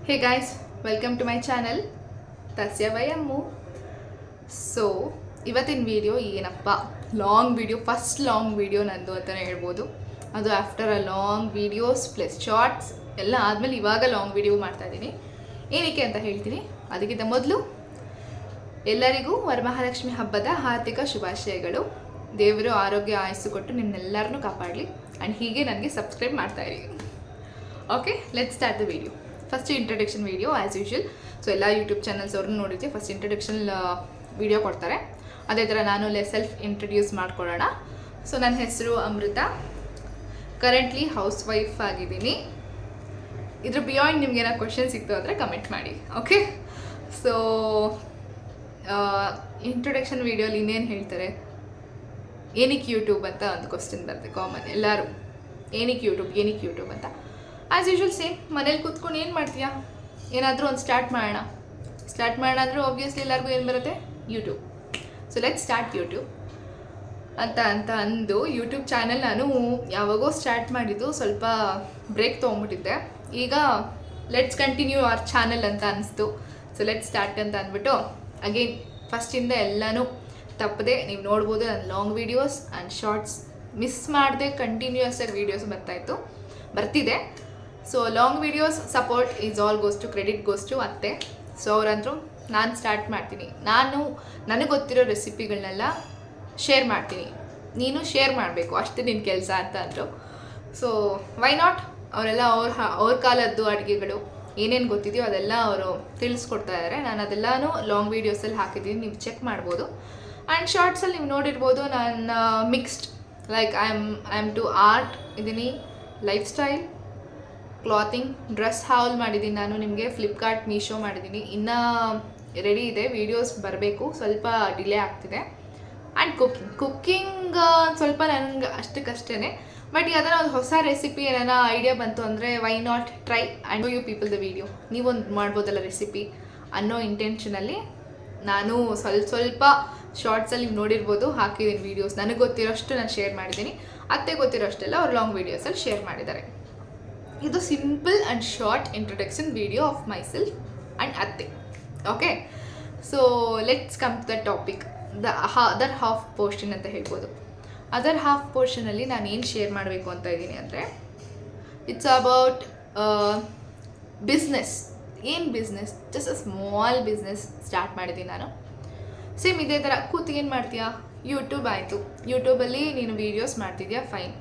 Hey guys, welcome to my channel Tasya by Ammu. So ಇವತ್ತಿನ video ಏನಪ್ಪ long video, first long video ನಂದು ಅಂತಲೇ ಹೇಳ್ಬೋದು. ಅದು after a long videos plus shorts ಎಲ್ಲ ಆದಮೇಲೆ ಇವಾಗ ಲಾಂಗ್ ವಿಡಿಯೋ ಮಾಡ್ತಾಯಿದ್ದೀನಿ. ಏನಕ್ಕೆ ಅಂತ ಹೇಳ್ತೀನಿ. ಅದಕ್ಕಿಂತ ಮೊದಲು ಎಲ್ಲರಿಗೂ ವರಮಹಾಲಕ್ಷ್ಮಿ ಹಬ್ಬದ ಹಾರ್ದಿಕ ಶುಭಾಶಯಗಳು. ದೇವರು ಆರೋಗ್ಯ ಆಯಸ್ಸು ಕೊಟ್ಟು ನಿಮ್ಮೆಲ್ಲರನ್ನೂ ಕಾಪಾಡಲಿ ಆ್ಯಂಡ್ ಹೀಗೆ ನನಗೆ ಸಬ್ಸ್ಕ್ರೈಬ್ ಮಾಡ್ತಾಯಿರಿ. Okay, let's start the video. First introduction video as usual. So ಎಲ್ಲ ಯೂಟ್ಯೂಬ್ ಚಾನಲ್ಸ್ ಅವ್ರನ್ನ ನೋಡಿರ್ತೀವಿ, ಫಸ್ಟ್ ಇಂಟ್ರಡಕ್ಷನ್ ವಿಡಿಯೋ ಕೊಡ್ತಾರೆ. ಅದೇ ಥರ ನಾನು ಸೆಲ್ಫ್ ಇಂಟ್ರಡ್ಯೂಸ್ ಮಾಡ್ಕೊಳ್ಳೋಣ. ಸೊ ನನ್ನ ಹೆಸರು ಅಮೃತ, ಕರೆಂಟ್ಲಿ ಹೌಸ್ ವೈಫ್ ಆಗಿದ್ದೀನಿ. ಇದ್ರ ಬಿಯಾಂಡ್ ನಿಮ್ಗೆ ಏನೋ ಕ್ವಶನ್ ಸಿಕ್ತು ಅಂದರೆ ಕಮೆಂಟ್ ಮಾಡಿ. ಓಕೆ, ಸೊ ಇಂಟ್ರೊಡಕ್ಷನ್ ವಿಡಿಯೋಲಿ ಇನ್ನೇನು ಹೇಳ್ತಾರೆ, ಏನಕ್ಕೆ ಯೂಟ್ಯೂಬ್ ಅಂತ ಒಂದು ಕ್ವಶನ್ ಬರುತ್ತೆ ಕಾಮನ್ ಎಲ್ಲರೂ. ಏನಕ್ಕೆ ಯೂಟ್ಯೂಬ್ ಅಂತ. ಆ್ಯಸ್ ಯೂಶುವಲ್ ಸೇಮ್, ಮನೇಲಿ ಕೂತ್ಕೊಂಡು ಏನು ಮಾಡ್ತೀಯಾ, ಏನಾದರೂ ಒಂದು ಸ್ಟಾರ್ಟ್ ಮಾಡೋಣ ಅಂದರೆ ಆಬ್ವಿಯಸ್ಲಿ ಎಲ್ಲರಿಗೂ ಏನು ಬರುತ್ತೆ, YouTube. So let start YouTube ಅಂತ ಅಂದು ಯೂಟ್ಯೂಬ್ ಚಾನಲ್ ನಾನು ಯಾವಾಗೋ ಸ್ಟಾರ್ಟ್ ಮಾಡಿದ್ದು, ಸ್ವಲ್ಪ ಬ್ರೇಕ್ ತೊಗೊಂಬಿಟ್ಟಿದ್ದೆ. ಈಗ ಲೆಟ್ಸ್ ಕಂಟಿನ್ಯೂ ಅವರ್ ಚಾನಲ್ ಅಂತ ಅನಿಸ್ತು. ಸೊ ಲೆಟ್ ಸ್ಟಾರ್ಟ್ ಅಂತ ಅಂದ್ಬಿಟ್ಟು ಅಗೇನ್ ಫಸ್ಟಿಂದ ಎಲ್ಲನೂ ತಪ್ಪದೆ ನೀವು ನೋಡ್ಬೋದು. ನನ್ನ long videos and shorts miss ಮಾಡದೆ ಕಂಟಿನ್ಯೂಯಸ್ ಆಗಿ ವೀಡಿಯೋಸ್ ಬರ್ತಿದೆ. So long videos support is all goes to credit goes to ಅತ್ತೆ. ಸೊ ಅವರಂತರೂ ನಾನು ಸ್ಟಾರ್ಟ್ ಮಾಡ್ತೀನಿ, ನನಗೆ ಗೊತ್ತಿರೋ ರೆಸಿಪಿಗಳನ್ನೆಲ್ಲ ಶೇರ್ ಮಾಡ್ತೀನಿ, ನೀನು ಶೇರ್ ಮಾಡಬೇಕು, ಅಷ್ಟೇ ನಿನ್ನ ಕೆಲಸ ಅಂತ ಅಂದರು. ಸೊ ವೈ ನಾಟ್, ಅವರೆಲ್ಲ ಅವ್ರ ಕಾಲದ್ದು ಅಡುಗೆಗಳು ಏನೇನು ಗೊತ್ತಿದೆಯೋ ಅದೆಲ್ಲ ಅವರು ತಿಳಿಸ್ಕೊಡ್ತಾ ಇದ್ದಾರೆ. ನಾನು ಅದೆಲ್ಲನೂ ಲಾಂಗ್ ವೀಡಿಯೋಸಲ್ಲಿ ಹಾಕಿದ್ದೀನಿ, ನೀವು ಚೆಕ್ ಮಾಡ್ಬೋದು. ಆ್ಯಂಡ್ ಶಾರ್ಟ್ಸಲ್ಲಿ ನೀವು ನೋಡಿರ್ಬೋದು, ನಾನು mixed like I am to art ಇದ್ದೀನಿ, life style, clothing, dress haul ಮಾಡಿದ್ದೀನಿ ನಾನು ನಿಮಗೆ. ಫ್ಲಿಪ್ಕಾರ್ಟ್, ಮೀಶೋ ಮಾಡಿದ್ದೀನಿ. ಇನ್ನೂ ರೆಡಿ ಇದೆ, ವೀಡಿಯೋಸ್ ಬರಬೇಕು, ಸ್ವಲ್ಪ ಡಿಲೇ ಆಗ್ತಿದೆ. ಆ್ಯಂಡ್ ಕುಕ್ಕಿಂಗ್ ಸ್ವಲ್ಪ ನನಗೆ ಅಷ್ಟಕ್ಕಷ್ಟೇ. ಬಟ್ ಯಾವ್ದಾರ ಒಂದು ಹೊಸ ರೆಸಿಪಿ ಏನಾರ ಐಡಿಯಾ ಬಂತು ಅಂದರೆ why not try and you people the video, ನೀವೊಂದು ಮಾಡ್ಬೋದಲ್ಲ ರೆಸಿಪಿ ಅನ್ನೋ ಇಂಟೆನ್ಷನಲ್ಲಿ ನಾನು ಸ್ವಲ್ಪ ಶಾರ್ಟ್ಸಲ್ಲಿ ನೀವು ನೋಡಿರ್ಬೋದು ಹಾಕಿದ್ದೀನಿ ವೀಡಿಯೋಸ್. ನನಗೆ ಗೊತ್ತಿರೋಷ್ಟು ನಾನು ಶೇರ್ ಮಾಡಿದ್ದೀನಿ, ಅತ್ತೆ ಗೊತ್ತಿರೋಷ್ಟೆಲ್ಲ ಅವ್ರು ಲಾಂಗ್ ವೀಡಿಯೋಸಲ್ಲಿ ಶೇರ್ ಮಾಡಿದ್ದಾರೆ. ಇದು simple and short introduction video of myself and ಅತ್ತೆ. Okay, so let's come to the topic, the other half portion ಅಂತ ಹೇಳ್ಬೋದು. ಅದರ್ ಹಾಫ್ ಪೋರ್ಷನಲ್ಲಿ ನಾನು ಏನು ಶೇರ್ ಮಾಡಬೇಕು ಅಂತ ಇದ್ದೀನಿ ಅಂದರೆ, ಇಟ್ಸ್ ಅಬೌಟ್ ಬಿಸ್ನೆಸ್. ಏನು business, just a small business start ಮಾಡಿದ್ದೀನಿ ನಾನು. ಸೇಮ್ ಇದೇ ಥರ ಕೂತು ಏನು ಮಾಡ್ತೀಯಾ, ಯೂಟ್ಯೂಬ್ ಆಯಿತು, ಯೂಟ್ಯೂಬಲ್ಲಿ ನೀನು ವೀಡಿಯೋಸ್ ಮಾಡ್ತಿದ್ಯಾ, ಫೈನ್,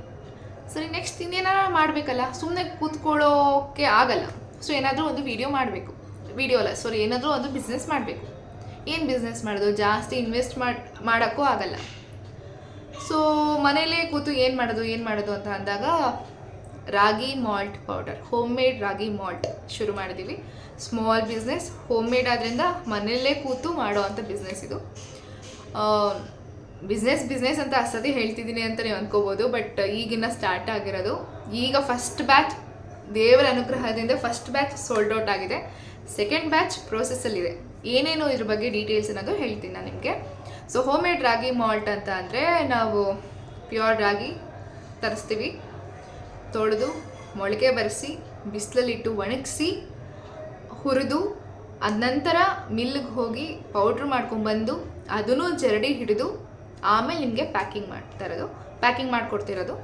ಸರಿ, ನೆಕ್ಸ್ಟ್ ಇನ್ನೇನಾರ ಮಾಡಬೇಕಲ್ಲ, ಸುಮ್ಮನೆ ಕೂತ್ಕೊಳ್ಳೋಕ್ಕೆ ಆಗಲ್ಲ. ಸೊ ಏನಾದರೂ ಒಂದು ಏನಾದರೂ ಒಂದು ಬಿಸ್ನೆಸ್ ಮಾಡಬೇಕು. ಏನು ಬಿಸ್ನೆಸ್ ಮಾಡೋದು, ಜಾಸ್ತಿ ಇನ್ವೆಸ್ಟ್ ಮಾಡೋಕ್ಕೂ ಆಗಲ್ಲ. ಸೊ ಮನೇಲೇ ಕೂತು ಏನು ಮಾಡೋದು ಅಂತ ಅಂದಾಗ ರಾಗಿ ಮಾಲ್ಟ್ ಪೌಡರ್, ಹೋಮ್ ಮೇಡ್ ರಾಗಿ ಮಾಲ್ಟ್ ಶುರು ಮಾಡಿದ್ದೀವಿ. ಸ್ಮಾಲ್ ಬಿಸ್ನೆಸ್, ಹೋಮ್ ಮೇಡ್ ಆದ್ದರಿಂದ ಮನೆಯಲ್ಲೇ ಕೂತು ಮಾಡೋ ಅಂಥ ಬಿಸ್ನೆಸ್ ಇದು. ಬಿಸ್ನೆಸ್ ಅಂತ ಅಷ್ಟೇ ಹೇಳ್ತಿದ್ದೀನಿ ಅಂತ ನೀವು ಅಂದ್ಕೋಬೋದು, ಬಟ್ ಈಗಿನ ಸ್ಟಾರ್ಟ್ ಆಗಿರೋದು. ಈಗ ಫಸ್ಟ್ ಬ್ಯಾಚ್ ದೇವರ ಅನುಗ್ರಹದಿಂದ ಫಸ್ಟ್ ಬ್ಯಾಚ್ ಸೋಲ್ಡ್ ಔಟ್ ಆಗಿದೆ, ಸೆಕೆಂಡ್ ಬ್ಯಾಚ್ ಪ್ರೋಸೆಸ್ಸಲ್ಲಿದೆ. ಏನೇನು ಇದ್ರ ಬಗ್ಗೆ ಡೀಟೇಲ್ಸ್ ಅನ್ನೋದು ಹೇಳ್ತೀನಿ ನಾನು ನಿಮಗೆ. ಸೊ ಹೋಮ್ ಮೇಡ್ ರಾಗಿ ಮಾಲ್ಟ್ ಅಂತ ಅಂದರೆ, ನಾವು ಪ್ಯೂರ್ ರಾಗಿ ತರಿಸ್ತೀವಿ, ತೊಳೆದು ಮೊಳಕೆ ಬರೆಸಿ ಬಿಸಿಲಲ್ಲಿಟ್ಟು ಒಣಗಿಸಿ ಹುರಿದು ಅದ ನಂತರ ಮಿಲ್ಗೆ ಹೋಗಿ ಪೌಡ್ರ್ ಮಾಡ್ಕೊಂಡ್ಬಂದು ಅದನ್ನು ಜರಡಿ ಹಿಡಿದು ಆಮೇಲೆ ನಿಮಗೆ ಪ್ಯಾಕಿಂಗ್ ಮಾಡಿಕೊಡ್ತಿರೋದು.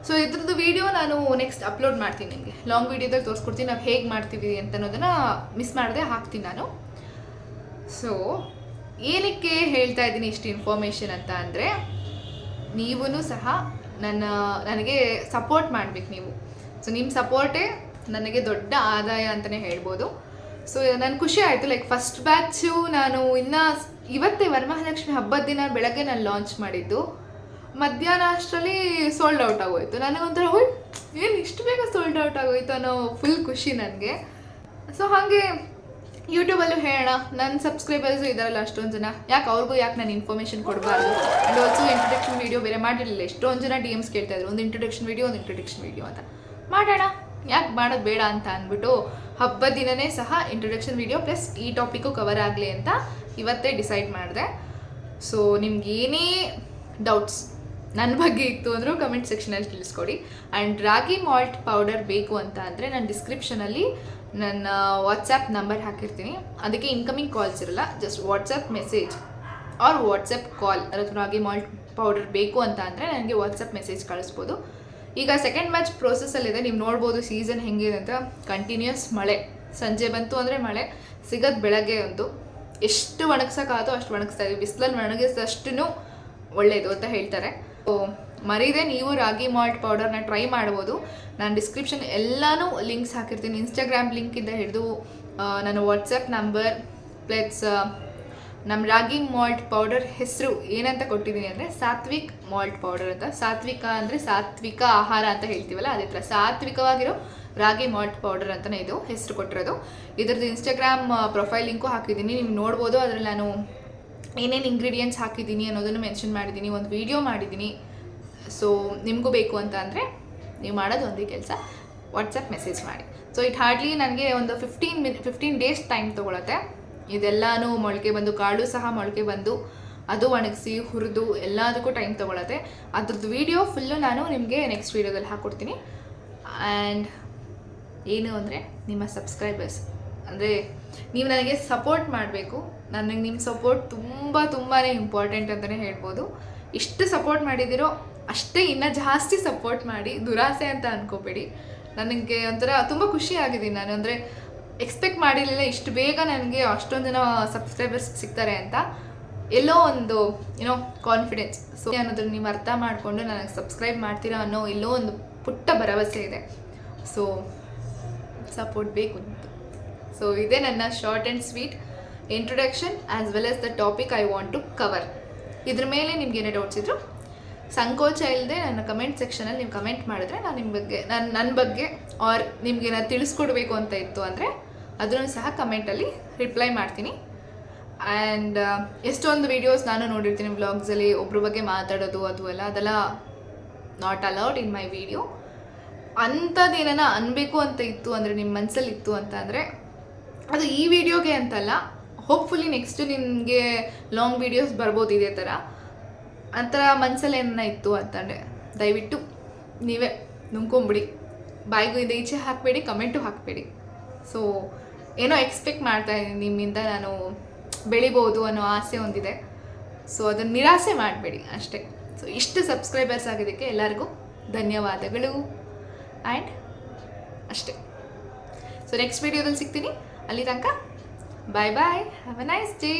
ಸೊ ಇದ್ರದ್ದು ವೀಡಿಯೋ ನಾನು ನೆಕ್ಸ್ಟ್ ಅಪ್ಲೋಡ್ ಮಾಡ್ತೀನಿ ನಿಮಗೆ, ಲಾಂಗ್ ವೀಡಿಯೋದಲ್ಲಿ ತೋರಿಸ್ಕೊಡ್ತೀನಿ ನಾವು ಹೇಗೆ ಮಾಡ್ತೀವಿ ಅಂತ ಅನ್ನೋದನ್ನು ಮಿಸ್ ಮಾಡದೆ ಹಾಕ್ತೀನಿ ನಾನು. ಸೊ ಏನಕ್ಕೆ ಹೇಳ್ತಾ ಇದ್ದೀನಿ ಇಷ್ಟು ಇನ್ಫಾರ್ಮೇಷನ್ ಅಂತ ಅಂದರೆ, ನೀವೂ ಸಹ ನನಗೆ ಸಪೋರ್ಟ್ ಮಾಡಬೇಕು ನೀವು. ಸೊ ನಿಮ್ಮ ಸಪೋರ್ಟೇ ನನಗೆ ದೊಡ್ಡ ಆದಾಯ ಅಂತಲೇ ಹೇಳ್ಬೋದು. ಸೊ ನನಗೆ ಖುಷಿ ಆಯಿತು, ಲೈಕ್ ಫಸ್ಟ್ ಬ್ಯಾಚು ನಾನು ಇವತ್ತೇ ವರಮಹಾಲಕ್ಷ್ಮಿ ಹಬ್ಬದ ದಿನ ಬೆಳಗ್ಗೆ ನಾನು ಲಾಂಚ್ ಮಾಡಿದ್ದು, ಮಧ್ಯಾಹ್ನ ಅಷ್ಟರಲ್ಲಿ ಸೋಲ್ಡ್ ಔಟ್ ಆಗೋಯಿತು. ನನಗೊಂಥರ ಏನು ಇಷ್ಟು ಬೇಗ ಸೋಲ್ಡ್ ಔಟ್ ಆಗೋಯ್ತು ಅನ್ನೋ ಫುಲ್ ಖುಷಿ ನನಗೆ. ಸೊ ಹಾಗೆ ಯೂಟ್ಯೂಬಲ್ಲೂ ಹೇಳೋಣ, ನನ್ನ ಸಬ್ಸ್ಕ್ರೈಬರ್ಸು ಇದ್ದಾರಲ್ಲ ಅಷ್ಟೊಂದು ಜನ, ಯಾಕೆ ನಾನು ಇನ್ಫಾರ್ಮೇಷನ್ ಕೊಡಬಾರ್ದು. ಆ್ಯಂಡ್ ಆಲ್ಸೋ ಇಂಟ್ರೊಡಕ್ಷನ್ ವೀಡಿಯೋ ಬೇರೆ ಮಾಡಿರಲಿಲ್ಲ, ಎಷ್ಟೊಂದು ಜನ DMs ಕೇಳ್ತಾಯಿದ್ರು, ಒಂದು ಇಂಟ್ರೊಡಕ್ಷನ್ ವೀಡಿಯೋ ಅಂತ ಮಾಡೋಣ, ಯಾಕೆ ಮಾಡೋದು ಬೇಡ ಅಂತ ಅಂದ್ಬಿಟ್ಟು ಹಬ್ಬದ ದಿನವೇ ಸಹ ಇಂಟ್ರೊಡಕ್ಷನ್ ವೀಡಿಯೋ ಪ್ಲಸ್ ಈ ಟಾಪಿಕ್ಕು ಕವರ್ ಆಗಲಿ ಅಂತ ಇವತ್ತೇ ಡಿಸೈಡ್ ಮಾಡಿದೆ. ಸೊ ನಿಮ್ಗೆ ಏನೇ ಡೌಟ್ಸ್ ನನ್ನ ಬಗ್ಗೆ ಇತ್ತು ಅಂದರೂ ಕಮೆಂಟ್ ಸೆಕ್ಷನಲ್ಲಿ ತಿಳಿಸ್ಕೊಡಿ. ಆ್ಯಂಡ್ ರಾಗಿ ಮಾಲ್ಟ್ ಪೌಡರ್ ಬೇಕು ಅಂತ ಅಂದರೆ ನಾನು ಡಿಸ್ಕ್ರಿಪ್ಷನಲ್ಲಿ ನನ್ನ ವಾಟ್ಸಪ್ ನಂಬರ್ ಹಾಕಿರ್ತೀನಿ. ಅದಕ್ಕೆ ಇನ್ಕಮಿಂಗ್ ಕಾಲ್ಸ್ ಇರಲ್ಲ, just WhatsApp message or WhatsApp call. Ragi malt powder ಬೇಕು ಅಂತ ಅಂದರೆ ನನಗೆ ವಾಟ್ಸಪ್ ಮೆಸೇಜ್ ಕಳಿಸ್ಬೋದು. ಈಗ ಸೆಕೆಂಡ್ ಮ್ಯಾಚ್ ಪ್ರೋಸೆಸ್ಸಲ್ಲಿದೆ, ನೀವು ನೋಡ್ಬೋದು ಸೀಸನ್ ಹೆಂಗಿದೆ ಅಂತ. ಕಂಟಿನ್ಯೂಸ್ ಮಳೆ, ಸಂಜೆ ಬಂತು ಅಂದರೆ ಮಳೆ ಸಿಗೋದು ಬೆಳಗ್ಗೆ ಒಂದು. ಎಷ್ಟು ಒಣಗ್ಸೋಕ್ಕಾಗೋ ಅಷ್ಟು ಒಣಗಿಸ್ತಾ ಇದ್ದೀವಿ. ಬಿಸಿಲಲ್ಲಿ ಒಣಗಿಸಿದಷ್ಟು ಒಳ್ಳೆಯದು ಅಂತ ಹೇಳ್ತಾರೆ. ಸೊ ಮರೀದೆ ನೀವು ರಾಗಿ ಮಾಲ್ಟ್ ಪೌಡರ್ನ ಟ್ರೈ ಮಾಡ್ಬೋದು. ನಾನು ಡಿಸ್ಕ್ರಿಪ್ಷನ್ ಎಲ್ಲನೂ ಲಿಂಕ್ಸ್ ಹಾಕಿರ್ತೀನಿ. ಇನ್ಸ್ಟಾಗ್ರಾಮ್ ಲಿಂಕಿಂದ ಹಿಡಿದು ನನ್ನ ವಾಟ್ಸಪ್ ನಂಬರ್ ಪ್ಲಸ್ ನಮ್ಮ ರಾಗಿ ಮಾಲ್ಟ್ ಪೌಡರ್ ಹೆಸರು ಏನಂತ ಕೊಟ್ಟಿದ್ದೀನಿ ಅಂದರೆ ಸಾತ್ವಿಕ್ ಮಾಲ್ಟ್ ಪೌಡರ್ ಅಂತ. ಸಾತ್ವಿಕ ಅಂದರೆ ಸಾತ್ವಿಕ ಆಹಾರ ಅಂತ ಹೇಳ್ತೀವಲ್ಲ, ಅದೇ ಥರ ಸಾತ್ವಿಕವಾಗಿರೋ ರಾಗಿ ಮಾಲ್ಟ್ ಪೌಡರ್ ಅಂತಲೇ ಇದು ಹೆಸರು ಕೊಟ್ಟಿರೋದು. ಇದ್ರದ್ದು ಇನ್ಸ್ಟಾಗ್ರಾಮ್ ಪ್ರೊಫೈಲ್ ಲಿಂಕು ಹಾಕಿದ್ದೀನಿ, ನೀವು ನೋಡ್ಬೋದು. ಅದರಲ್ಲಿ ನಾನು ಏನೇನು ಇಂಗ್ರೀಡಿಯೆಂಟ್ಸ್ ಹಾಕಿದ್ದೀನಿ ಅನ್ನೋದನ್ನು ಮೆನ್ಷನ್ ಮಾಡಿದ್ದೀನಿ, ಒಂದು ವಿಡಿಯೋ ಮಾಡಿದ್ದೀನಿ. ಸೊ ನಿಮಗೂ ಬೇಕು ಅಂತ ಅಂದರೆ ನೀವು ಮಾಡೋದು ಒಂದೇ ಕೆಲಸ, ವಾಟ್ಸಪ್ ಮೆಸೇಜ್ ಮಾಡಿ. ಸೊ ಇಟ್ ಹಾರ್ಡ್ಲಿ ನನಗೆ ಒಂದು 15 ಡೇಸ್ ಟೈಮ್ ತೊಗೊಳತ್ತೆ. ಇದೆಲ್ಲನೂ ಮೊಳಕೆ ಬಂದು, ಕಾಳು ಸಹ ಮೊಳಕೆ ಬಂದು, ಅದು ಒಣಗಿಸಿ ಹುರಿದು ಎಲ್ಲದಕ್ಕೂ ಟೈಮ್ ತೊಗೊಳತ್ತೆ. ಅದ್ರದ್ದು ವಿಡಿಯೋ ಫುಲ್ಲು ನಾನು ನಿಮಗೆ ನೆಕ್ಸ್ಟ್ ವೀಡಿಯೋದಲ್ಲಿ ಹಾಕ್ಕೊಡ್ತೀನಿ. ಆ್ಯಂಡ್ ಏನು ಅಂದರೆ ನಿಮ್ಮ ಸಬ್ಸ್ಕ್ರೈಬರ್ಸ್, ಅಂದರೆ ನೀವು ನನಗೆ ಸಪೋರ್ಟ್ ಮಾಡಬೇಕು. ನನಗೆ ನಿಮ್ಮ ಸಪೋರ್ಟ್ ತುಂಬಾ ಇಂಪಾರ್ಟೆಂಟ್ ಅಂತಲೇ ಹೇಳ್ಬೋದು. ಇಷ್ಟು ಸಪೋರ್ಟ್ ಮಾಡಿದ್ದೀರೋ ಅಷ್ಟೇ, ಇನ್ನೂ ಜಾಸ್ತಿ ಸಪೋರ್ಟ್ ಮಾಡಿ. ದುರಾಸೆ ಅಂತ ಅಂದ್ಕೋಬೇಡಿ. ನನಗೆ ಒಂಥರ ತುಂಬ ಖುಷಿ ಆಗಿದ್ದೀನಿ ನಾನು. ಅಂದರೆ ಎಕ್ಸ್ಪೆಕ್ಟ್ ಮಾಡಿರಲಿಲ್ಲ ಇಷ್ಟು ಬೇಗ ನನಗೆ ಅಷ್ಟೊಂದು ಜನ ಸಬ್ಸ್ಕ್ರೈಬರ್ಸ್ ಸಿಗ್ತಾರೆ ಅಂತ. ಎಲ್ಲೋ ಒಂದು ಕಾನ್ಫಿಡೆನ್ಸ್. ಸೊ ಅನ್ನೋದನ್ನು ನೀವು ಅರ್ಥ ಮಾಡಿಕೊಂಡು ನನಗೆ ಸಬ್ಸ್ಕ್ರೈಬ್ ಮಾಡ್ತೀರಾ ಅನ್ನೋ ಎಲ್ಲೋ ಒಂದು ಪುಟ್ಟ ಭರವಸೆ ಇದೆ. ಸೊ ಸಪೋರ್ಟ್ ಬೇಕು. ಸೊ ಇದೇ ನನ್ನ short and sweet introduction as well as the topic I want to cover. ಇದ್ರ ಮೇಲೆ ನಿಮ್ಗೆ ಏನೇ ಡೌಟ್ಸ್ ಇದ್ರು ಸಂಕೋಚ ಇಲ್ಲದೆ ನನ್ನ ಕಮೆಂಟ್ ಸೆಕ್ಷನಲ್ಲಿ ನೀವು ಕಮೆಂಟ್ ಮಾಡಿದ್ರೆ ನಾನು ನಿಮ್ಮ ಬಗ್ಗೆ ನನ್ನ ಬಗ್ಗೆ ಆರ್ ನಿಮಗೆ ನಾನು ತಿಳಿಸ್ಕೊಡ್ಬೇಕು ಅಂತ ಇತ್ತು ಅಂದರೆ ಅದನ್ನು ಸಹ ಕಮೆಂಟಲ್ಲಿ ರಿಪ್ಲೈ ಮಾಡ್ತೀನಿ. ಆ್ಯಂಡ್ ಎಷ್ಟೊಂದು ವೀಡಿಯೋಸ್ ನಾನು ನೋಡಿರ್ತೀನಿ ವ್ಲಾಗ್ಸಲ್ಲಿ ಒಬ್ಬರ ಬಗ್ಗೆ ಮಾತಾಡೋದು ಅದೆಲ್ಲ not allowed in my video. ಅಂಥದ್ದು ಏನಾನ ಅನ್ಬೇಕು ಅಂತ ಇತ್ತು ಅಂದರೆ ನಿಮ್ಮ ಮನಸ್ಸಲ್ಲಿ ಇತ್ತು ಅಂತ ಅಂದರೆ ಅದು ಈ ವಿಡಿಯೋಗೆ ಅಂತಲ್ಲ, ಹೋಪ್ಫುಲಿ ನೆಕ್ಸ್ಟು ನಿಮಗೆ ಲಾಂಗ್ ವೀಡಿಯೋಸ್ ಬರ್ಬೋದು ಇದೇ ಥರ. ಆ ಥರ ಮನಸ್ಸಲ್ಲಿ ಏನಾರ ಇತ್ತು ಅಂತಂದರೆ ದಯವಿಟ್ಟು ನೀವೇ ನುಂಗ್ಕೊಂಬಿಡಿ. ಬಾಯಿಗೂ ಇಂದ ಈಚೆ ಹಾಕಬೇಡಿ, ಕಮೆಂಟು ಹಾಕಬೇಡಿ. ಸೊ ಏನೋ ಎಕ್ಸ್ಪೆಕ್ಟ್ ಮಾಡ್ತಾಯಿದ್ದೀನಿ ನಿಮ್ಮಿಂದ, ನಾನು ಬೆಳಿಬೋದು ಅನ್ನೋ ಆಸೆ ಒಂದಿದೆ. ಸೊ ಅದನ್ನು ನಿರಾಸೆ ಮಾಡಬೇಡಿ ಅಷ್ಟೇ. ಸೊ ಇಷ್ಟು ಸಬ್ಸ್ಕ್ರೈಬರ್ಸ್ ಆಗಿದ್ದಕ್ಕೆ ಎಲ್ಲರಿಗೂ ಧನ್ಯವಾದಗಳು. ಆ್ಯಂಡ್ ಅಷ್ಟೇ. ಸೊ ನೆಕ್ಸ್ಟ್ ವೀಡಿಯೋದಲ್ಲಿ ಸಿಗ್ತೀನಿ. ಅಲ್ಲಿ ತನಕ bye bye. Have a nice day.